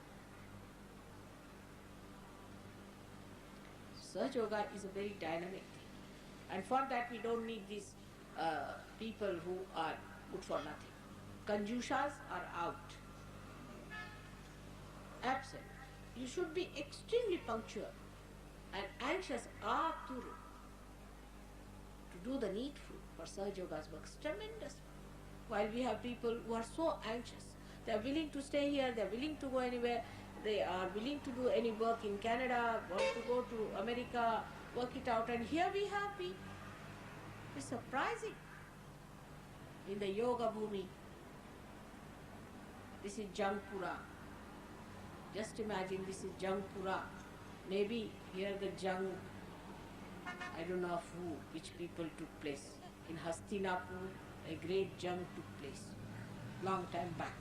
Sahajoga is a very dynamic thing. And for that we don't need these people who are good for nothing. Kanjushas are out. Absolutely. You should be extremely punctual and anxious to do the needful. For Sahajoga's works, tremendous. While we have people who are so anxious, they are willing to stay here, they are willing to go anywhere, they are willing to do any work in Canada, want to go to America, work it out, and here we have people. It's surprising. In the Yoga Bhumi, this is Jangpura. Just imagine this is Jangpura. Maybe here the Jang, I don't know of who, which people took place. In Hastinapur, a great Jang took place, long time back,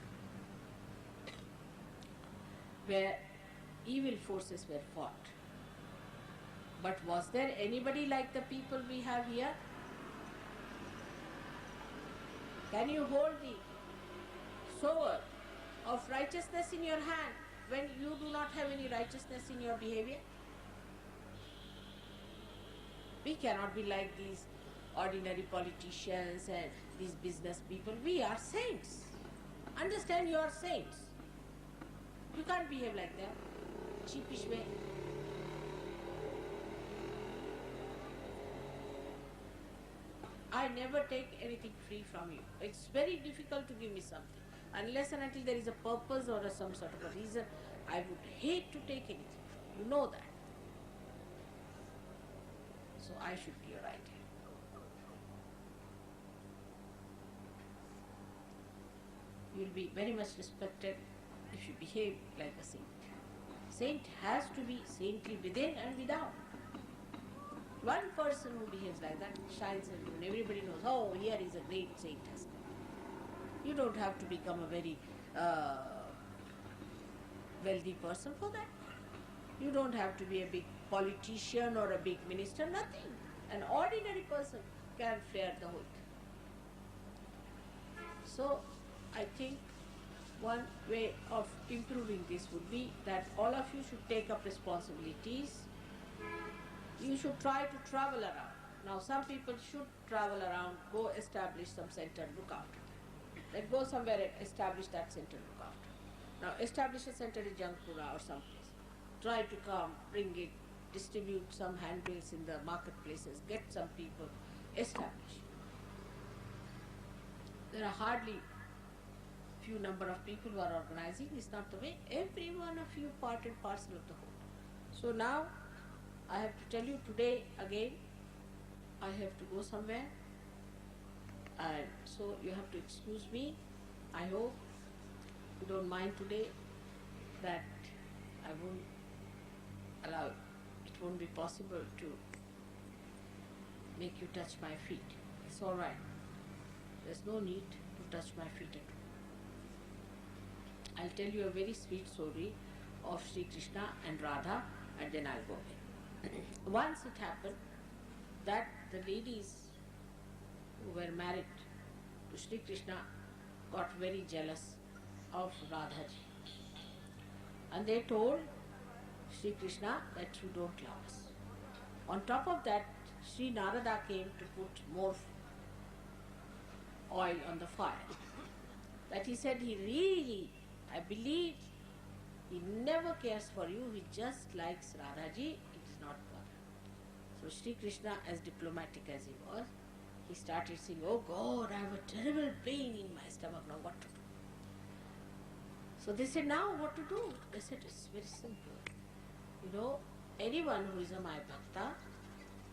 where evil forces were fought. But was there anybody like the people we have here? Can you hold the sword of righteousness in your hand when you do not have any righteousness in your behavior? We cannot be like these ordinary politicians and these business people. We are saints. Understand, you are saints. You can't behave like that. Cheapish way. I never take anything free from you. It's very difficult to give me something. Unless and until there is a purpose or some sort of a reason, I would hate to take anything from you. You know that. So I should be your right hand. You will be very much respected if you behave like a saint. Saint has to be saintly within and without. One person who behaves like that shines and everybody knows, oh, here is a great saint has come. You don't have to become a very wealthy person for that. You don't have to be a big politician or a big minister, nothing. An ordinary person can fare the whole thing. So, I think one way of improving this would be that all of you should take up responsibilities. You should try to travel around. Now, some people should travel around, go establish some center, look after them. Then go somewhere and establish that center, look after. Now, establish a center in Jangpura or someplace. Try to come, bring it, distribute some handbills in the marketplaces, get some people, establish. There are hardly few number of people who are organizing is not the way. Every one of you part and parcel of the whole. So now I have to tell you today again, I have to go somewhere, and so you have to excuse me. I hope you don't mind today that I won't allow, it won't be possible to make you touch my feet. It's all right. There's no need to touch my feet at all. I'll tell you a very sweet story of Sri Krishna and Radha, and then I'll go away. Once it happened that the ladies who were married to Sri Krishna got very jealous of Radhaji. And they told Sri Krishna that you don't love us. On top of that, Sri Narada came to put more oil on the fire. That he said he really, I believe, he never cares for you, he just likes Radhaji, it is not God. So Sri Krishna, as diplomatic as he was, he started saying, oh God, I have a terrible pain in my stomach, now what to do? So they said, now what to do? They said, it's very simple. You know, anyone who is a my bhakta,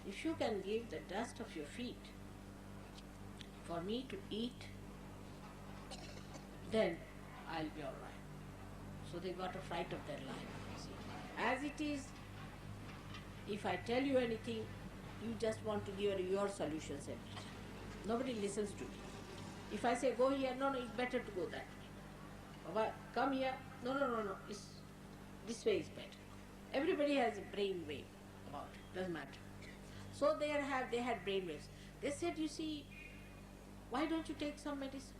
if you can give the dust of your feet for me to eat, then I'll be all right. So they got a fright of their life. See. As it is, if I tell you anything, you just want to give your solutions every time. Nobody listens to me. If I say go here, no, it's better to go that way. Or come here, no, it's, this way is better. Everybody has a brain wave about it, doesn't matter. So they had brain waves. They said, you see, why don't you take some medicine?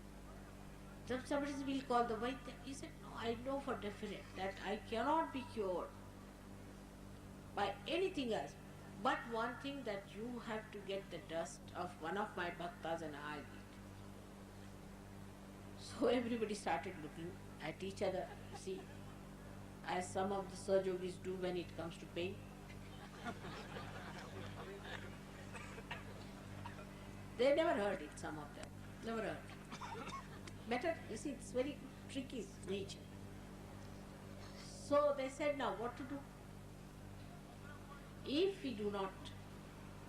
Somebody will call the Vaidya. He said, no, I know for definite that I cannot be cured by anything else. But one thing, that you have to get the dust of one of my bhaktas and I'll eat. So everybody started looking at each other, see, as some of the Sajogis do when it comes to pain. They never heard it, some of them. Never heard it. Better, you see, it's very tricky nature. So they said, now what to do? If we do not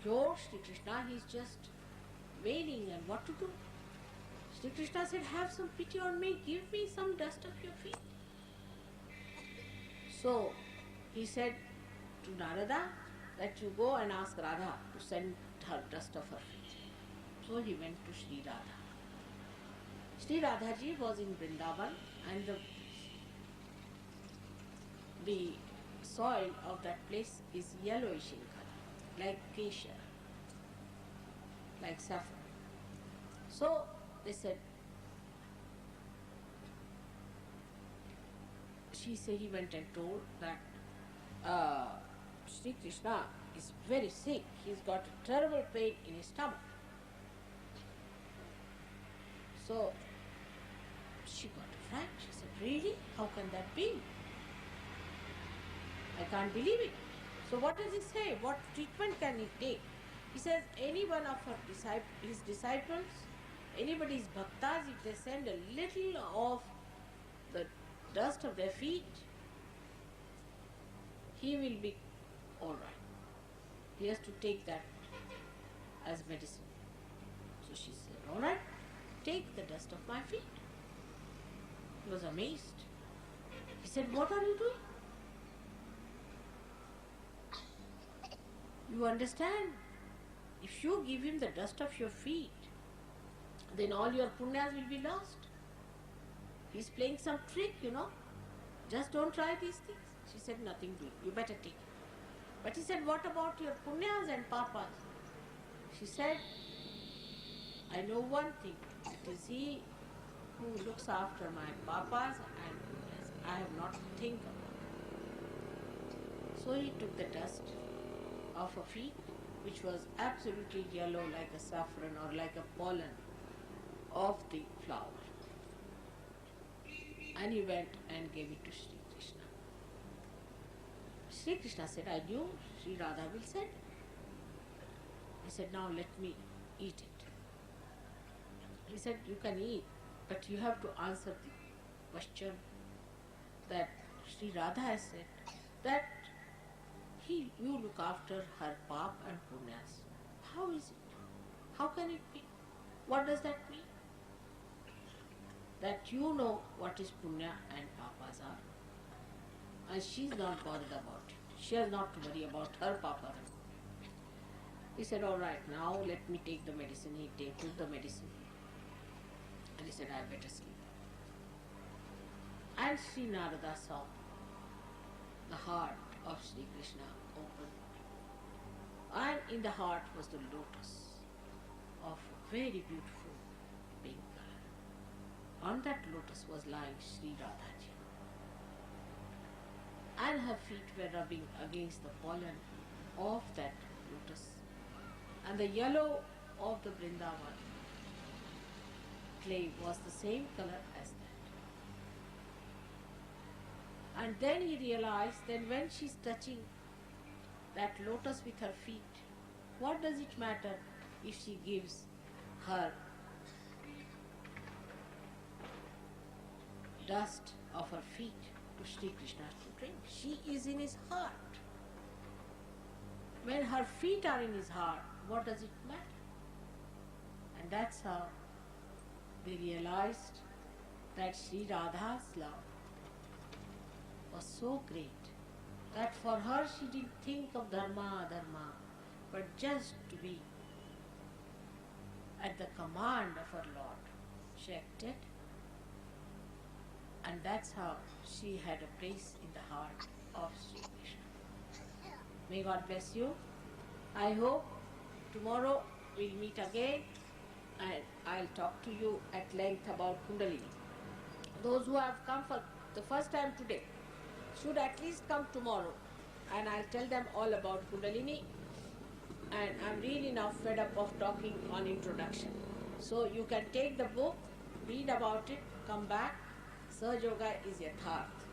cure Sri Krishna, he is just wailing, and what to do? Sri Krishna said, have some pity on me, give me some dust of your feet. So he said to Narada that you go and ask Radha to send her dust of her feet. So he went to Sri Radha. Sri Radhaji was in Vrindavan, and the soil of that place is yellowish in color, like kesha, like saffron. So they said, he went and told that Sri Krishna is very sick, he's got a terrible pain in his stomach. So she got a fright. She said, really? How can that be? I can't believe it. So what does he say? What treatment can he take? He says, any one of his disciples, anybody's bhaktas, if they send a little of the dust of their feet, he will be all right. He has to take that as medicine. So she said, all right, take the dust of my feet. He was amazed. He said, what are you doing? You understand? If you give him the dust of your feet, then all your punyas will be lost. He's playing some trick, you know. Just don't try these things. She said, nothing doing. You better take it. But he said, what about your punyas and papas? She said, I know one thing. It is he who looks after my papas and punyas. I have not to think about it. So he took the dust of her feet, which was absolutely yellow like a saffron or like a pollen of the flower. And he went and gave it to Sri Krishna. Sri Krishna said, I knew Sri Radha will send. He said, now let me eat it. He said, you can eat, But you have to answer the question that Sri Radha has said that you look after her pap and punyas. How is it? How can it be? What does that mean? That you know what is punya and papas are, and she is not bothered about it. She has not to worry about her papa. He said, all right, now let me take the medicine. He took the medicine. And he said, I better sleep. And Sri Narada saw the heart of Sri Krishna open. And in the heart was the lotus of very beautiful pink color. On that lotus was lying Sri Radhaji. And her feet were rubbing against the pollen of that lotus. And the yellow of the Vrindavan clay was the same color as that. And then he realized that when she's touching that lotus with her feet, what does it matter if she gives her dust of her feet to Sri Krishna to drink? She is in his heart. When her feet are in his heart, what does it matter? And that's how they realized that Sri Radha's love was so great that for her she didn't think of dharma, but just to be at the command of her Lord. She acted, and that's how she had a place in the heart of Sri Krishna. May God bless you. I hope tomorrow we'll meet again and I'll talk to you at length about Kundalini. Those who have come for the first time today should at least come tomorrow, and I'll tell them all about Kundalini. And I'm really now fed up of talking on introduction. So you can take the book, read about it, come back. Sahaj Yoga is Yatharth.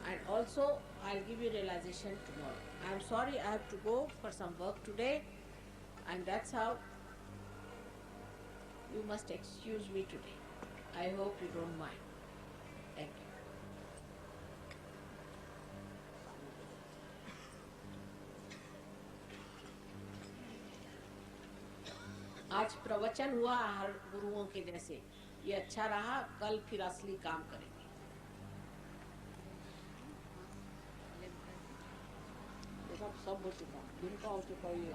And also I'll give you realization tomorrow. I'm sorry I have to go for some work today, and that's how you must excuse me today. I hope you don't mind. Thank you. आज प्रवचन हुआ हर गुरुओं के जैसे, ये अच्छा रहा, कल फिर असली काम करेंगे। सब हो चुका, जिनका हो चुका ये